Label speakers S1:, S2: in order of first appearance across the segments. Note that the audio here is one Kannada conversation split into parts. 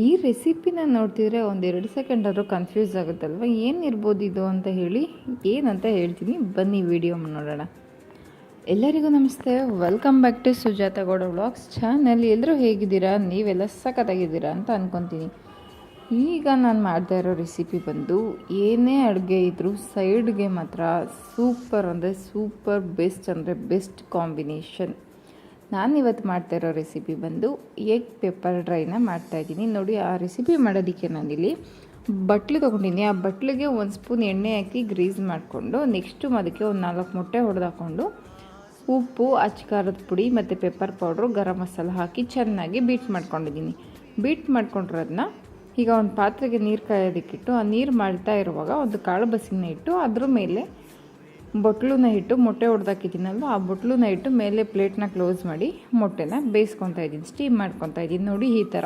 S1: ಈ ರೆಸಿಪಿನ ನೋಡ್ತಿದ್ರೆ ಒಂದೆರಡು ಸೆಕೆಂಡ್ ಆದರೂ ಕನ್ಫ್ಯೂಸ್ ಆಗುತ್ತಲ್ವ, ಏನಿರ್ಬೋದು ಇದು ಅಂತ ಹೇಳಿ ಏನಂತ ಹೇಳ್ತೀನಿ, ಬನ್ನಿ ವಿಡಿಯೋ ನೋಡೋಣ. ಎಲ್ಲರಿಗೂ ನಮಸ್ತೆ, welcome back to Sujatha Gowda vlogs channel. ಎಲ್ಲರೂ ಹೇಗಿದ್ದೀರಾ? ನೀವೆಲ್ಲ ಸಖತ್ತಾಗಿದ್ದೀರಾ ಅಂತ ಅಂದ್ಕೊತೀನಿ. ಈಗ ನಾನು ಮಾಡ್ತಾ ಇರೋ ರೆಸಿಪಿ ಬಂದು ಏನೇ ಅಡುಗೆ ಇದ್ದರೂ ಸೈಡ್ಗೆ ಮಾತ್ರ ಸೂಪರ್ ಅಂದರೆ ಸೂಪರ್, ಬೆಸ್ಟ್ ಅಂದರೆ ಬೆಸ್ಟ್ ಕಾಂಬಿನೇಷನ್. ನಾನಿವತ್ತು ಮಾಡ್ತಾ ಇರೋ ರೆಸಿಪಿ ಬಂದು ಎಗ್ ಪೆಪ್ಪರ್ ಡ್ರೈನ ಮಾಡ್ತಾಯಿದ್ದೀನಿ. ನೋಡಿ, ಆ ರೆಸಿಪಿ ಮಾಡೋದಕ್ಕೆ ನಾನಿಲ್ಲಿ ಬಟ್ಲು ತೊಗೊಂಡಿದ್ದೀನಿ. ಆ ಬಟ್ಲಿಗೆ 1 ಸ್ಪೂನ್ ಎಣ್ಣೆ ಹಾಕಿ ಗ್ರೀಸ್ ಮಾಡಿಕೊಂಡು ನೆಕ್ಸ್ಟು ಅದಕ್ಕೆ ಒಂದು 4 ಮೊಟ್ಟೆ ಹೊಡೆದಾಕೊಂಡು ಉಪ್ಪು, ಅಚ್ಕಾರದ ಪುಡಿ ಮತ್ತು ಪೆಪ್ಪರ್ ಪೌಡ್ರು, ಗರಂ ಮಸಾಲ ಹಾಕಿ ಚೆನ್ನಾಗಿ ಬೀಟ್ ಮಾಡ್ಕೊಂಡಿದ್ದೀನಿ. ಬೀಟ್ ಮಾಡ್ಕೊಂಡಿರೋದನ್ನ ಈಗ ಒಂದು ಪಾತ್ರೆಗೆ ನೀರು ಕಾಯೋದಕ್ಕಿಟ್ಟು, ಆ ನೀರು ಮಾಡ್ತಾ ಇರುವಾಗ ಒಂದು ಕಾಳು ಬಸಿನ ಇಟ್ಟು ಅದ್ರ ಮೇಲೆ ಬೊಟ್ಲನ್ನ ಇಟ್ಟು ಮೊಟ್ಟೆ ಹೊಡೆದಾಕಿದ್ದೀನಲ್ವ, ಆ ಬೊಟ್ಲನ್ನ ಇಟ್ಟು ಮೇಲೆ ಪ್ಲೇಟ್ನ ಕ್ಲೋಸ್ ಮಾಡಿ ಮೊಟ್ಟೆನ ಬೇಯಿಸ್ಕೊತಾ ಇದ್ದೀನಿ, ಸ್ಟೀಮ್ ಮಾಡ್ಕೊತಾ ಇದ್ದೀನಿ. ನೋಡಿ, ಈ ಥರ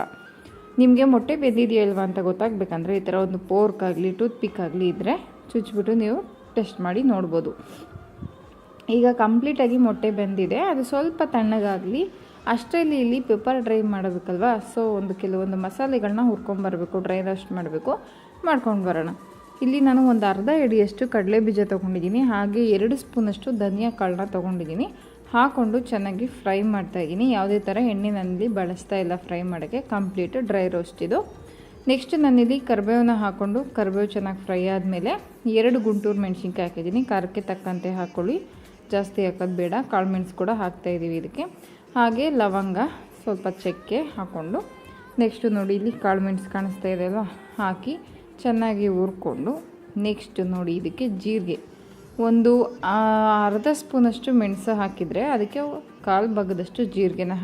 S1: ನಿಮಗೆ ಮೊಟ್ಟೆ ಬೆಂದಿದೆಯಲ್ವಾ ಅಂತ ಗೊತ್ತಾಗಬೇಕಂದ್ರೆ ಈ ಥರ ಒಂದು ಪೋರ್ಕ್ ಆಗಲಿ ಟೂತ್ ಪಿಕ್ ಆಗಲಿ ಇದ್ದರೆ ಚುಚ್ಚಿಬಿಟ್ಟು ನೀವು ಟೆಸ್ಟ್ ಮಾಡಿ ನೋಡ್ಬೋದು. ಈಗ ಕಂಪ್ಲೀಟಾಗಿ ಮೊಟ್ಟೆ ಬೆಂದಿದೆ, ಅದು ಸ್ವಲ್ಪ ತಣ್ಣಗಾಗಲಿ ಅಷ್ಟರಲ್ಲಿ ಇಲ್ಲಿ ಪೆಪ್ಪರ್ ಡ್ರೈ ಮಾಡಬೇಕಲ್ವ. ಸೊ ಕೆಲವೊಂದು ಮಸಾಲೆಗಳನ್ನ ಹುರ್ಕೊಂಬರಬೇಕು, ಡ್ರೈ ರೋಸ್ಟ್ ಮಾಡಬೇಕು, ಮಾಡ್ಕೊಂಡು ಬರೋಣ. ಇಲ್ಲಿ ನಾನು ಒಂದು ಅರ್ಧ ಹಿಡಿಯಷ್ಟು ಕಡಲೆ ಬೀಜ ತೊಗೊಂಡಿದ್ದೀನಿ, ಹಾಗೆ 2 ಸ್ಪೂನಷ್ಟು ಧನಿಯಾ ಕಾಳನ್ನ ತೊಗೊಂಡಿದ್ದೀನಿ. ಹಾಕ್ಕೊಂಡು ಚೆನ್ನಾಗಿ ಫ್ರೈ ಮಾಡ್ತಾಯಿದ್ದೀನಿ. ಯಾವುದೇ ಥರ ಎಣ್ಣೆ ನಾನಿಲ್ಲಿ ಬಳಸ್ತಾ ಇಲ್ಲ ಫ್ರೈ ಮಾಡೋಕ್ಕೆ, ಕಂಪ್ಲೀಟ್ ಡ್ರೈ ರೋಸ್ಟ್ ಇದು. ನೆಕ್ಸ್ಟ್ ನಾನಿಲ್ಲಿ ಕರಿಬೇವನ್ನ ಹಾಕ್ಕೊಂಡು ಕರಿಬೇವು ಚೆನ್ನಾಗಿ ಫ್ರೈ ಆದಮೇಲೆ 2 ಗುಂಟೂರು ಮೆಣಸಿನ್ಕಾಯಿ ಹಾಕಿದ್ದೀನಿ. ಖಾರಕ್ಕೆ ತಕ್ಕಂತೆ ಹಾಕ್ಕೊಳ್ಳಿ, ಜಾಸ್ತಿ ಹಾಕೋದು ಬೇಡ. ಕಾಳು ಮೆಣಸು ಕೂಡ ಹಾಕ್ತಾಯಿದ್ದೀವಿ ಇದಕ್ಕೆ. ಹಾಗೆ ಲವಂಗ, ಸ್ವಲ್ಪ ಚಕ್ಕೆ ಹಾಕ್ಕೊಂಡು ನೆಕ್ಸ್ಟು ನೋಡಿ ಇಲ್ಲಿ ಕಾಳು ಮೆಣಸು ಕಾಣಿಸ್ತಾ ಇದೆ ಅಲ್ವಾ, ಹಾಕಿ ಚೆನ್ನಾಗಿ ಹುರ್ಕೊಂಡು ನೆಕ್ಸ್ಟ್ ನೋಡಿ ಇದಕ್ಕೆ ಜೀರಿಗೆ ಒಂದು ಅರ್ಧ ಸ್ಪೂನಷ್ಟು ಮೆಣಸು ಹಾಕಿದರೆ ಅದಕ್ಕೆ 1/4 ಭಾಗದಷ್ಟು ಜೀರಿಗೆನ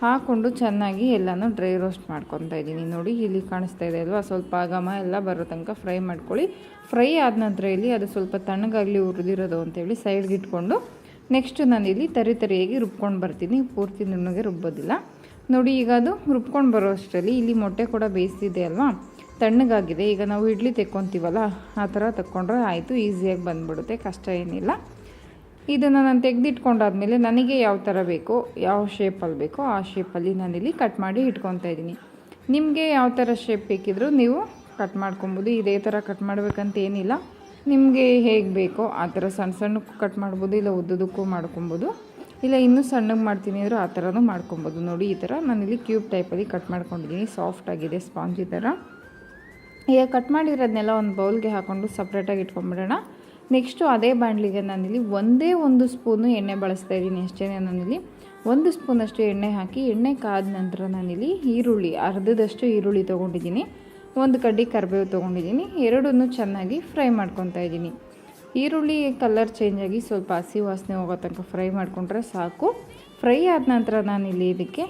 S1: ಹಾಕ್ಕೊಂಡು ಚೆನ್ನಾಗಿ ಎಲ್ಲನೂ ಡ್ರೈ ರೋಸ್ಟ್ ಮಾಡ್ಕೊತಾ ಇದ್ದೀನಿ. ನೋಡಿ, ಇಲ್ಲಿ ಕಾಣಿಸ್ತಾ ಇದೆ ಅಲ್ವಾ, ಸ್ವಲ್ಪ ಘಮ ಎಲ್ಲ ಬರೋ ತನಕ ಫ್ರೈ ಮಾಡ್ಕೊಳ್ಳಿ. ಫ್ರೈ ಆದ ನಂತರ ಇಲ್ಲಿ ಅದು ಸ್ವಲ್ಪ ತಣ್ಣಗಾಗಲಿ ಹುರಿದಿರೋದು ಅಂತೇಳಿ ಸೈಡ್ಗೆ ಇಟ್ಕೊಂಡು ನೆಕ್ಸ್ಟು ನಾನಿಲ್ಲಿ ತರಿಯಾಗಿ ರುಬ್ಕೊಂಡು ಬರ್ತೀನಿ. ಪೂರ್ತಿ ನುಣ್ಣಗೆ ರುಬ್ಬೋದಿಲ್ಲ. ನೋಡಿ, ಈಗ ಅದು ರುಬ್ಕೊಂಡು ಬರೋ ಅಷ್ಟರಲ್ಲಿ ಇಲ್ಲಿ ಮೊಟ್ಟೆ ಕೂಡ ಬೇಯಿಸ್ತಿದೆ ಅಲ್ವಾ, ತಣ್ಣಗಾಗಿದೆ. ಈಗ ನಾವು ಇಡ್ಲಿ ತೆಕ್ಕೊತೀವಲ್ಲ ಆ ಥರ ತಕ್ಕೊಂಡ್ರೆ ಆಯಿತು, ಈಸಿಯಾಗಿ ಬಂದುಬಿಡುತ್ತೆ, ಕಷ್ಟ ಏನಿಲ್ಲ. ಇದನ್ನು ನಾನು ತೆಗೆದಿಟ್ಕೊಂಡಾದ್ಮೇಲೆ ನನಗೆ ಯಾವ ಥರ ಬೇಕೋ, ಯಾವ ಶೇಪಲ್ಲಿ ಬೇಕೋ ಆ ಶೇಪಲ್ಲಿ ನಾನಿಲ್ಲಿ ಕಟ್ ಮಾಡಿ ಇಟ್ಕೊತಾ ಇದ್ದೀನಿ. ನಿಮಗೆ ಯಾವ ಥರ ಶೇಪ್ ಬೇಕಿದ್ರೂ ನೀವು ಕಟ್ ಮಾಡ್ಕೊಬೋದು. ಇದೇ ಥರ ಕಟ್ ಮಾಡಬೇಕಂತ ಏನಿಲ್ಲ, ನಿಮಗೆ ಹೇಗೆ ಬೇಕೋ ಆ ಥರ ಸಣ್ಣ ಸಣ್ಣಕ್ಕೂ ಕಟ್ ಮಾಡ್ಬೋದು, ಇಲ್ಲ ಉದ್ದದಕ್ಕೂ ಮಾಡ್ಕೊಬೋದು, ಇಲ್ಲ ಇನ್ನೂ ಸಣ್ಣಗೆ ಮಾಡ್ತೀನಿ ಅಂದರೂ ಆ ಥರನೂ ಮಾಡ್ಕೊಬೋದು. ನೋಡಿ, ಈ ಥರ ನಾನಿಲ್ಲಿ ಕ್ಯೂಬ್ ಟೈಪಲ್ಲಿ ಕಟ್ ಮಾಡ್ಕೊಂಡಿದ್ದೀನಿ. ಸಾಫ್ಟಾಗಿದೆ, ಸ್ಪಾಂಜಿ ಥರ. ಈಗ ಕಟ್ ಮಾಡಿರೋದನ್ನೆಲ್ಲ ಒಂದು ಬೌಲ್ಗೆ ಹಾಕ್ಕೊಂಡು ಸಪ್ರೇಟಾಗಿ ಇಟ್ಕೊಂಡ್ಬಿಡೋಣ. ನೆಕ್ಸ್ಟು ಅದೇ ಬಾಣಲಿಗೆ ನಾನಿಲ್ಲಿ ಒಂದೇ 1 ಸ್ಪೂನು ಎಣ್ಣೆ ಬಳಸ್ತಾ ಇದ್ದೀನಿ ಅಷ್ಟೇ. ನಾನಿಲ್ಲಿ 1 ಸ್ಪೂನಷ್ಟು ಎಣ್ಣೆ ಹಾಕಿ, ಎಣ್ಣೆ ಕಾದ ನಂತರ ನಾನಿಲ್ಲಿ ಈರುಳ್ಳಿ, ಅರ್ಧದಷ್ಟು ಈರುಳ್ಳಿ ತೊಗೊಂಡಿದ್ದೀನಿ, 1 ಕಡ್ಡಿ ಕರಿಬೇವು ತೊಗೊಂಡಿದ್ದೀನಿ. ಎರಡನ್ನೂ ಚೆನ್ನಾಗಿ ಫ್ರೈ ಮಾಡ್ಕೊತಾ ಇದ್ದೀನಿ. ಈರುಳ್ಳಿ ಕಲರ್ ಚೇಂಜ್ ಆಗಿ ಸ್ವಲ್ಪ ಹಸಿ ವಾಸನೆ ಹೋಗೋ ತನಕ ಫ್ರೈ ಮಾಡಿಕೊಂಡ್ರೆ ಸಾಕು. ಫ್ರೈ ಆದ ನಂತರ ನಾನಿಲ್ಲಿ ಇದಕ್ಕೆ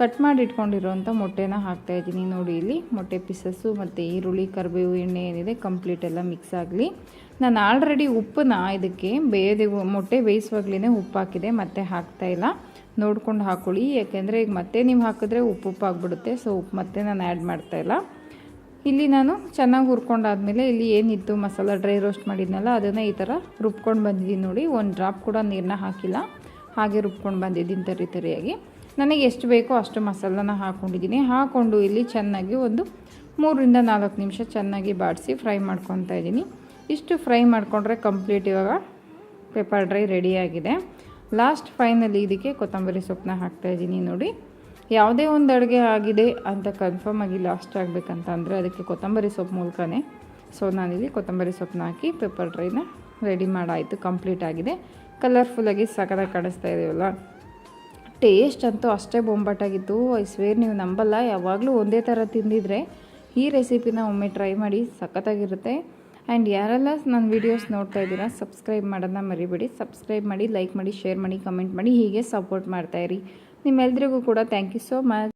S1: ಕಟ್ ಮಾಡಿ ಇಟ್ಕೊಂಡಿರೋಂಥ ಮೊಟ್ಟೆನ ಹಾಕ್ತಾಯಿದ್ದೀನಿ. ನೋಡಿ, ಇಲ್ಲಿ ಮೊಟ್ಟೆ ಪೀಸಸ್ಸು ಮತ್ತು ಈರುಳ್ಳಿ, ಕರಿಬೇವು, ಎಣ್ಣೆ ಏನಿದೆ ಕಂಪ್ಲೀಟ್ ಎಲ್ಲ ಮಿಕ್ಸ್ ಆಗಲಿ. ನಾನು ಆಲ್ರೆಡಿ ಉಪ್ಪನ್ನ ಇದಕ್ಕೆ ಮೊಟ್ಟೆ ಬೇಯಿಸುವಾಗಲೇ ಉಪ್ಪು ಹಾಕಿದೆ, ಮತ್ತೆ ಹಾಕ್ತಾಯಿಲ್ಲ. ನೋಡ್ಕೊಂಡು ಹಾಕ್ಕೊಳ್ಳಿ, ಯಾಕೆಂದರೆ ಈಗ ಮತ್ತೆ ನೀವು ಹಾಕಿದ್ರೆ ಉಪ್ಪು ಆಗಿಬಿಡುತ್ತೆ. ಸೊ ಉಪ್ಪು ಮತ್ತೆ ನಾನು ಆ್ಯಡ್ ಮಾಡ್ತಾಯಿಲ್ಲ. ಇಲ್ಲಿ ನಾನು ಚೆನ್ನಾಗಿ ಹುರ್ಕೊಂಡಾದ್ಮೇಲೆ ಇಲ್ಲಿ ಏನಿತ್ತು ಮಸಾಲ ಡ್ರೈ ರೋಸ್ಟ್ ಮಾಡಿದ್ನಲ್ಲ ಅದನ್ನು ಈ ಥರ ರುಬ್ಕೊಂಡು ಬಂದಿದ್ದೀನಿ. ನೋಡಿ, 1 ಡ್ರಾಪ್ ಕೂಡ ನೀರನ್ನ ಹಾಕಿಲ್ಲ, ಹಾಗೆ ರುಬ್ಕೊಂಡು ಬಂದಿದ್ದೀನಿ ತರಿಯಾಗಿ. ನನಗೆ ಎಷ್ಟು ಬೇಕೋ ಅಷ್ಟು ಮಸಾಲನ ಹಾಕ್ಕೊಂಡಿದ್ದೀನಿ. ಹಾಕ್ಕೊಂಡು ಇಲ್ಲಿ ಚೆನ್ನಾಗಿ ಒಂದು 3 ರಿಂದ 4 ನಿಮಿಷ ಚೆನ್ನಾಗಿ ಬಾಡಿಸಿ ಫ್ರೈ ಮಾಡ್ಕೊತಾ ಇದ್ದೀನಿ. ಇಷ್ಟು ಫ್ರೈ ಮಾಡಿಕೊಂಡ್ರೆ ಕಂಪ್ಲೀಟ್ ಇವಾಗ ಪೆಪ್ಪರ್ ಡ್ರೈ ರೆಡಿಯಾಗಿದೆ. ಲಾಸ್ಟ್ ಫೈನಲಿ ಇದಕ್ಕೆ ಕೊತ್ತಂಬರಿ ಸೊಪ್ಪನ್ನ ಹಾಕ್ತಾಯಿದ್ದೀನಿ. ನೋಡಿ, ಯಾವುದೇ ಒಂದು ಅಡುಗೆ ಆಗಿದೆ ಅಂತ ಕನ್ಫರ್ಮ್ ಆಗಿ ಲಾಸ್ಟ್ ಆಗಬೇಕಂತ ಅಂದರೆ ಅದಕ್ಕೆ ಕೊತ್ತಂಬರಿ ಸೊಪ್ಪು ಮೂಲಕನೇ. ಸೊ ನಾನಿಲ್ಲಿ ಕೊತ್ತಂಬರಿ ಸೊಪ್ಪನ್ನ ಹಾಕಿ ಪೆಪ್ಪರ್ ಡ್ರೈನ ರೆಡಿ ಮಾಡಾಯಿತು, ಕಂಪ್ಲೀಟ್ ಆಗಿದೆ. ಕಲರ್ಫುಲ್ಲಾಗಿ ಸಖತ್ತಾಗಿ ಕಾಣಿಸ್ತಾ ಇದೆಯಲ್ಲ. ಟೇಸ್ಟ್ ಅಂತೂ ಅಷ್ಟೇ ಬೊಂಬಾಟಾಗಿತ್ತು. ಐ ಸ್ವೇರ್, ನೀವು ನಂಬಲ್ಲ, ಯಾವಾಗಲೂ ಒಂದೇ ಥರ ತಿಂದಿದ್ರೆ ಈ ರೆಸಿಪಿನ ಒಮ್ಮೆ ಟ್ರೈ ಮಾಡಿ, ಸಖತ್ತಾಗಿರುತ್ತೆ. ಆ್ಯಂಡ್ ಯಾರೆಲ್ಲ ನನ್ನ ವೀಡಿಯೋಸ್ ನೋಡ್ತಾ ಇದ್ದೀರಾ ಸಬ್ಸ್ಕ್ರೈಬ್ ಮಾಡೋದನ್ನ ಮರಿಬೇಡಿ. ಸಬ್ಸ್ಕ್ರೈಬ್ ಮಾಡಿ, ಲೈಕ್ ಮಾಡಿ, ಶೇರ್ ಮಾಡಿ, ಕಮೆಂಟ್ ಮಾಡಿ, ಹೀಗೆ ಸಪೋರ್ಟ್ ಮಾಡ್ತಾಯಿರಿ. ನಿಮ್ಮೆಲ್ಲರಿಗೂ ಕೂಡ ಥ್ಯಾಂಕ್ ಯು ಸೋ ಮಚ್.